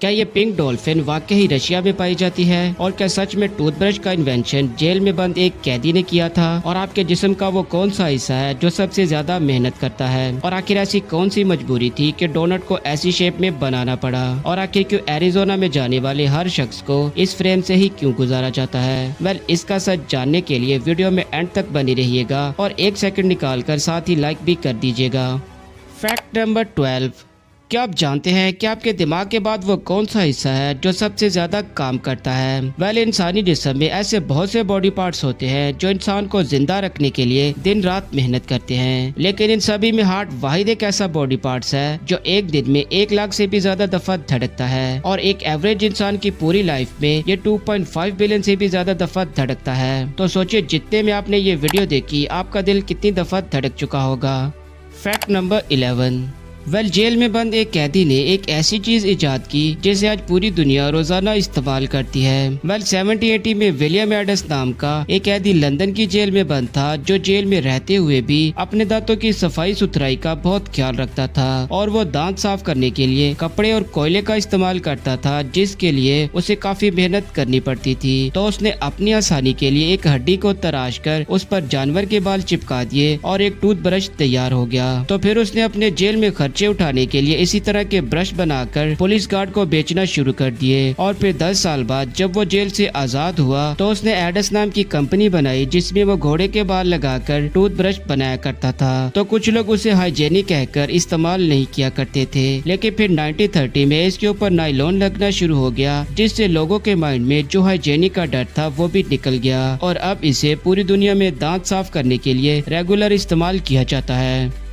क्या ये pink dolphin वाकई ही रशिया में पाई जाती है? और क्या सच में टूथब्रश का इन्वेंशन जेल में बंद एक कैदी ने किया था? और आपके जिस्म का वो कौन सा हिस्सा है जो सबसे ज्यादा मेहनत करता है? और आखिर ऐसी कौन सी मजबूरी थी कि डोनट को ऐसी शेप में बनाना पड़ा? और आखिर क्यों एरिजोना में जाने वाले हर शख्स को इस फ्रेम से ही क्यों गुजारा जाता है? वेल, इसका सच जानने के लिए वीडियो में एंड तक बनी रहिएगा और 1 सेकंड निकाल कर साथ ही लाइक भी कर दीजिएगा। Fact number 12। क्या आप जानते हैं कि आपके दिमाग के बाद वो कौन सा हिस्सा है जो सबसे ज्यादा काम करता है? वेल, इंसानी जिस्म में ऐसे बहुत से बॉडी पार्ट्स होते हैं जो इंसान को जिंदा रखने के लिए दिन रात मेहनत करते हैं, लेकिन इन सभी में हार्ट वाहिद एक ऐसा बॉडी पार्ट्स है जो एक दिन में 1 लाख से भी ज्यादा दफा धड़कता है। और एक एवरेज इंसान की पूरी लाइफ में ये 2.5 बिलियन से भी ज्यादा दफा धड़कता है। तो सोचिए, जितने में आपने ये वीडियो देखी आपका दिल कितनी दफा धड़क चुका होगा। Fact number 11। वेल, जेल में बंद एक कैदी ने एक ऐसी चीज इजाद की जिसे आज पूरी दुनिया रोजाना इस्तेमाल करती है। वेल, 1780 में विलियम एडस नाम का एक कैदी लंदन की जेल में बंद था, जो जेल में रहते हुए भी अपने दांतों की सफाई सुथराई का बहुत ख्याल रखता था। और वो दांत साफ करने के लिए कपड़े और कोयले का इस्तेमाल करता था, जिसके लिए उसे काफी मेहनत करनी पड़ती थी। तो उसने अपनी आसानी के लिए एक हड्डी को तराश कर उस पर जानवर के बाल चिपका दिए और एक टूथब्रश तैयार हो गया। तो फिर उसने अपने जेल में खर्चे उठाने के लिए इसी तरह के ब्रश बनाकर पुलिस गार्ड को बेचना शुरू कर दिए। और फिर 10 साल बाद जब वो जेल से आजाद हुआ तो उसने एडस नाम की कंपनी बनाई, जिसमें वो घोड़े के बाल लगाकर टूथब्रश बनाया करता था। तो कुछ लोग उसे हाइजेनिक कहकर इस्तेमाल नहीं किया करते थे, लेकिन फिर 1930 में इसके ऊपर नायलॉन लगना शुरू हो गया, जिससे लोगों के माइंड में जो हाइजेनिक का डर था वो भी निकल गया। और अब इसे पूरी दुनिया में दांत साफ करने के लिए रेगुलर इस्तेमाल किया जाता है।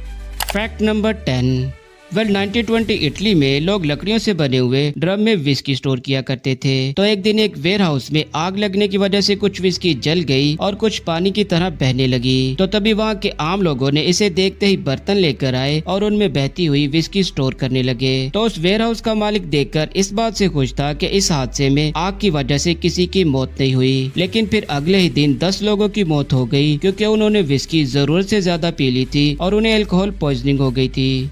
Fact number 10। वेल, 1920 इटली में लोग लकड़ियों से बने हुए ड्रम में विस्की स्टोर किया करते थे। तो एक दिन एक वेयर हाउस में आग लगने की वजह से कुछ विस्की जल गई और कुछ पानी की तरह बहने लगी। तो तभी वहाँ के आम लोगों ने इसे देखते ही बर्तन लेकर आए और उनमें बहती हुई विस्की स्टोर करने लगे। तो उस वेयर हाउस का मालिक देखकर इस बात से खुश था कि इस हादसे में आग की वजह से किसी की मौत नहीं हुई। लेकिन फिर अगले ही दिन 10 लोगों की मौत हो गई, क्योंकि उन्होंने विस्की जरूरत से ज्यादा पी ली थी और उन्हें अल्कोहल पॉइजनिंग हो गई थी।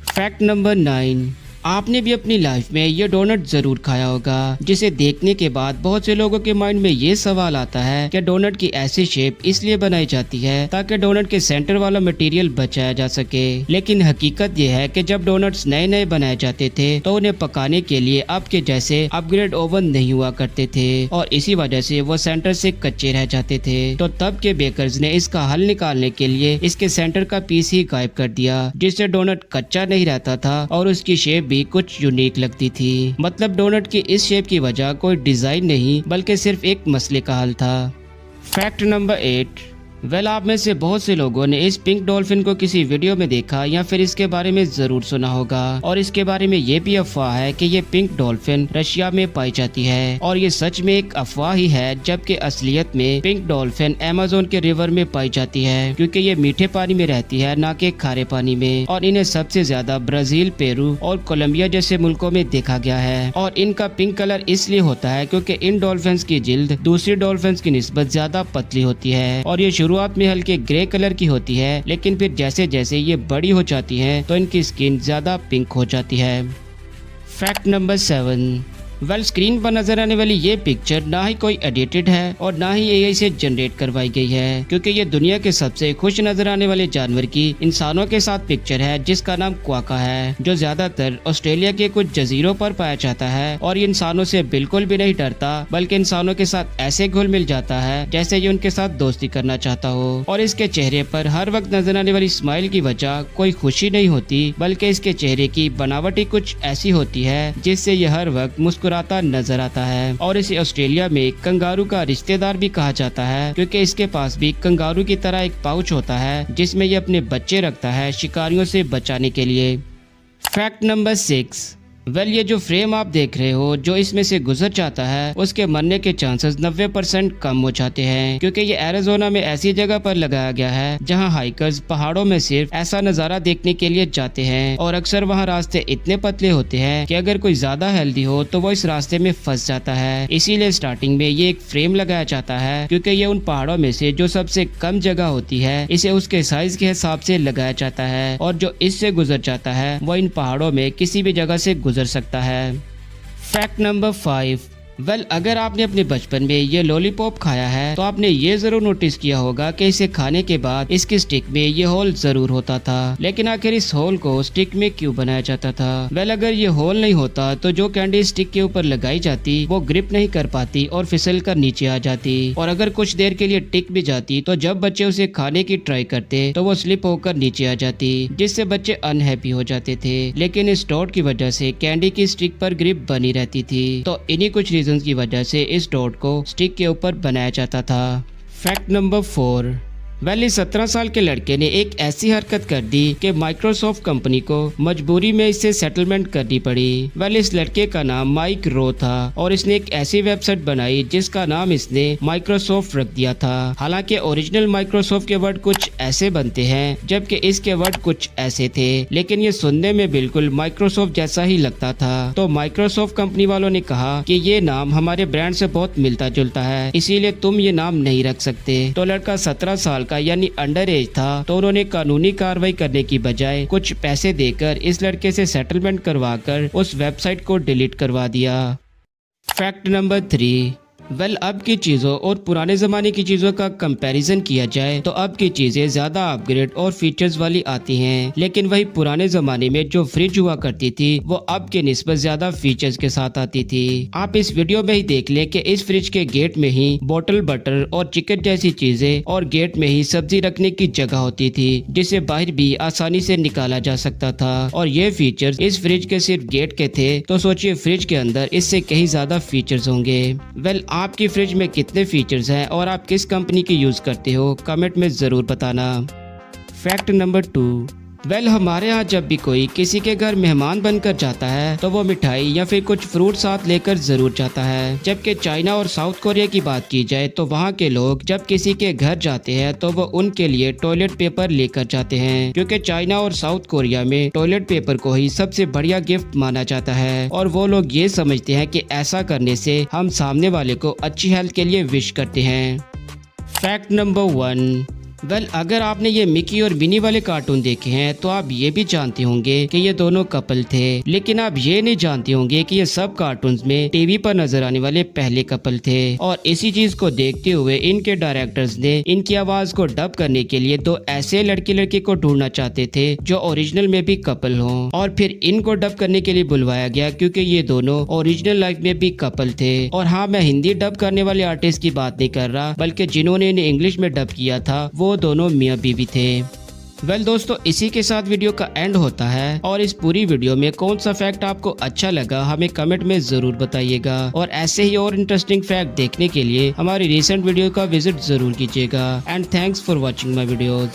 Fact number 9। आपने भी अपनी लाइफ में ये डोनट जरूर खाया होगा, जिसे देखने के बाद बहुत से लोगों के माइंड में ये सवाल आता है कि डोनट की ऐसी शेप इसलिए बनाई जाती है ताकि डोनट के सेंटर वाला मटेरियल बचाया जा सके। लेकिन हकीकत ये है कि जब डोनट्स नए नए बनाए जाते थे तो उन्हें पकाने के लिए अब के जैसे अपग्रेड ओवन नहीं हुआ करते थे, और इसी वजह से वो सेंटर से कच्चे रह जाते थे। तो तब के बेकर्स ने इसका हल निकालने के लिए इसके सेंटर का पीस ही गायब कर दिया, जिससे डोनट कच्चा नहीं रहता था और उसकी शेप कुछ यूनिक लगती थी। मतलब डोनट की इस शेप की वजह कोई डिजाइन नहीं बल्कि सिर्फ एक मसले का हल था। Fact number 8। वेल, आप में से बहुत से लोगों ने इस पिंक डॉल्फिन को किसी वीडियो में देखा या फिर इसके बारे में जरूर सुना होगा। और इसके बारे में ये भी अफवाह है कि ये पिंक डॉल्फिन रशिया में पाई जाती है, और ये सच में एक अफवाह ही है, जबकि असलियत में पिंक डॉल्फिन अमेज़न के रिवर में पाई जाती है, क्योंकि ये मीठे पानी में रहती है, ना कि खारे पानी में। और इन्हें सबसे ज्यादा ब्राजील, पेरू और कोलंबिया जैसे मुल्कों में देखा गया है। और इनका पिंक कलर इसलिए होता है क्योंकि इन डॉल्फिन की जिल्द दूसरी डॉल्फिन की निस्बत ज्यादा पतली होती है, और ये शुरुआत में हल्के ग्रे कलर की होती है, लेकिन फिर जैसे जैसे ये बड़ी हो जाती हैं तो इनकी स्किन ज्यादा पिंक हो जाती है। Fact number 7। वेल, स्क्रीन पर नजर आने वाली ये पिक्चर ना ही कोई एडिटेड है और ना ही एआई से जनरेट करवाई गई है, क्योंकि ये दुनिया के सबसे खुश नजर आने वाले जानवर की इंसानों के साथ पिक्चर है, जिसका नाम क्वाका है, जो ज्यादातर ऑस्ट्रेलिया के कुछ जजीरों पर पाया जाता है। और ये इंसानों से बिल्कुल भी नहीं डरता, बल्कि इंसानों के साथ ऐसे घुल मिल जाता है जैसे ये उनके साथ दोस्ती करना चाहता हो। और इसके चेहरे पर हर वक्त नजर आने वाली स्माइल की वजह कोई खुशी नहीं होती, बल्कि इसके चेहरे की बनावट ही कुछ ऐसी होती है जिससे ये हर वक्त मुस्कुराता नजर आता है। और इसे ऑस्ट्रेलिया में कंगारू का रिश्तेदार भी कहा जाता है, क्योंकि इसके पास भी कंगारू की तरह एक पाउच होता है जिसमें ये अपने बच्चे रखता है शिकारियों से बचाने के लिए। Fact number 6। वेल, ये जो फ्रेम आप देख रहे हो जो इसमें से गुजर जाता है, उसके मरने के चांसेस 90% कम हो जाते हैं, क्योंकि ये एरिज़ोना में ऐसी जगह पर लगाया गया है जहां हाइकर्स पहाड़ों में सिर्फ ऐसा नजारा देखने के लिए जाते हैं। और अक्सर वहां रास्ते इतने पतले होते हैं कि अगर कोई ज्यादा हेल्दी हो तो वो इस रास्ते में फंस जाता है। इसीलिए स्टार्टिंग में ये एक फ्रेम लगाया जाता है, क्योंकि ये उन पहाड़ों में से जो सबसे कम जगह होती है इसे उसके साइज के हिसाब से लगाया जाता है, और जो इससे गुजर जाता है वो इन पहाड़ों में किसी भी जगह से गुजर सकता है। Fact number 5। अगर आपने अपने बचपन में ये लॉलीपॉप खाया है तो आपने ये जरूर नोटिस किया होगा कि इसे खाने के बाद इसकी स्टिक में ये होल जरूर होता था। लेकिन आखिर इस होल को स्टिक में क्यों बनाया जाता था? अगर ये होल नहीं होता तो जो कैंडी स्टिक के ऊपर लगाई जाती वो ग्रिप नहीं कर पाती और फिसल कर नीचे आ जाती, और अगर कुछ देर के लिए टिक भी जाती तो जब बच्चे उसे खाने की ट्राई करते तो वो स्लिप होकर नीचे आ जाती, जिससे बच्चे अनहैप्पी हो जाते थे। लेकिन इस डॉट की वजह से कैंडी की स्टिक पर ग्रिप बनी रहती थी। तो इन्हीं कुछ रीजंस की वजह से इस डॉट को स्टिक के ऊपर बनाया जाता था। Fact number 4। इस 17 साल के लड़के ने एक ऐसी हरकत कर दी कि माइक्रोसॉफ्ट कंपनी को मजबूरी में इससे सेटलमेंट करनी पड़ी। इस लड़के का नाम माइक रो था और इसने एक ऐसी वेबसाइट बनाई जिसका नाम इसने माइक्रोसॉफ्ट रख दिया था। हालांकि ओरिजिनल माइक्रोसॉफ्ट के वर्ड कुछ ऐसे बनते हैं जबकि इसके वर्ड कुछ ऐसे थे, लेकिन ये सुनने में बिल्कुल माइक्रोसॉफ्ट जैसा ही लगता था। तो माइक्रोसॉफ्ट कंपनी वालों ने कहा कि ये नाम हमारे ब्रांड से बहुत मिलता जुलता है, इसीलिए तुम ये नाम नहीं रख सकते। तो लड़का 17 साल का यानी अंडर एज था, तो उन्होंने कानूनी कार्रवाई करने की बजाय कुछ पैसे देकर इस लड़के से सेटलमेंट करवाकर उस वेबसाइट को डिलीट करवा दिया। Fact number 3। अब की चीजों और पुराने जमाने की चीजों का कंपैरिजन किया जाए तो अब की चीजें ज्यादा अपग्रेड और फीचर्स वाली आती हैं, लेकिन वही पुराने जमाने में जो फ्रिज हुआ करती थी वो अब के निस्बत ज्यादा फीचर्स के साथ आती थी। आप इस वीडियो में ही देख लें कि इस फ्रिज के गेट में ही बोतल बटर और चिकन जैसी चीजें और गेट में ही सब्जी रखने की जगह होती थी, जिसे बाहर भी आसानी से निकाला जा सकता था। और ये फीचर्स इस फ्रिज के सिर्फ गेट के थे, तो सोचिए फ्रिज के अंदर इससे कहीं ज्यादा फीचर्स होंगे। आपकी फ्रिज में कितने फीचर्स हैं और आप किस कंपनी की यूज करते हो, कमेंट में जरूर बताना। Fact number 2। हमारे यहाँ जब भी कोई किसी के घर मेहमान बनकर जाता है तो वो मिठाई या फिर कुछ फ्रूट साथ लेकर जरूर जाता है। जबकि चाइना और साउथ कोरिया की बात की जाए तो वहाँ के लोग जब किसी के घर जाते हैं तो वो उनके लिए टॉयलेट पेपर लेकर जाते हैं, क्योंकि चाइना और साउथ कोरिया में टॉयलेट पेपर को ही सबसे बढ़िया गिफ्ट माना जाता है। और वो लोग ये समझते हैं कि ऐसा करने से हम सामने वाले को अच्छी हेल्थ के लिए विश करते हैं। Fact number 1। अगर आपने ये मिकी और मिनी वाले कार्टून देखे हैं तो आप ये भी जानते होंगे कि ये दोनों कपल थे, लेकिन आप ये नहीं जानते होंगे कि ये सब कार्टून्स में टीवी पर नजर आने वाले पहले कपल थे। और इसी चीज को देखते हुए इनके डायरेक्टर्स ने इनकी आवाज को डब करने के लिए 2 ऐसे लड़की लड़की को ढूंढना चाहते थे जो ओरिजिनल में भी कपल हों, और फिर इनको डब करने के लिए बुलवाया गया क्योंकि ये दोनों ओरिजिनल लाइफ में भी कपल थे। और हाँ, मैं हिंदी डब करने वाले आर्टिस्ट की बात नहीं कर रहा, बल्कि जिन्होंने इन्हें इंग्लिश में डब किया था वो दोनों मियां बीवी थे। दोस्तों, इसी के साथ वीडियो का एंड होता है। और इस पूरी वीडियो में कौन सा फैक्ट आपको अच्छा लगा हमें कमेंट में जरूर बताइएगा, और ऐसे ही और इंटरेस्टिंग फैक्ट देखने के लिए हमारी रिसेंट वीडियो का विजिट जरूर कीजिएगा। And thanks for watching my videos.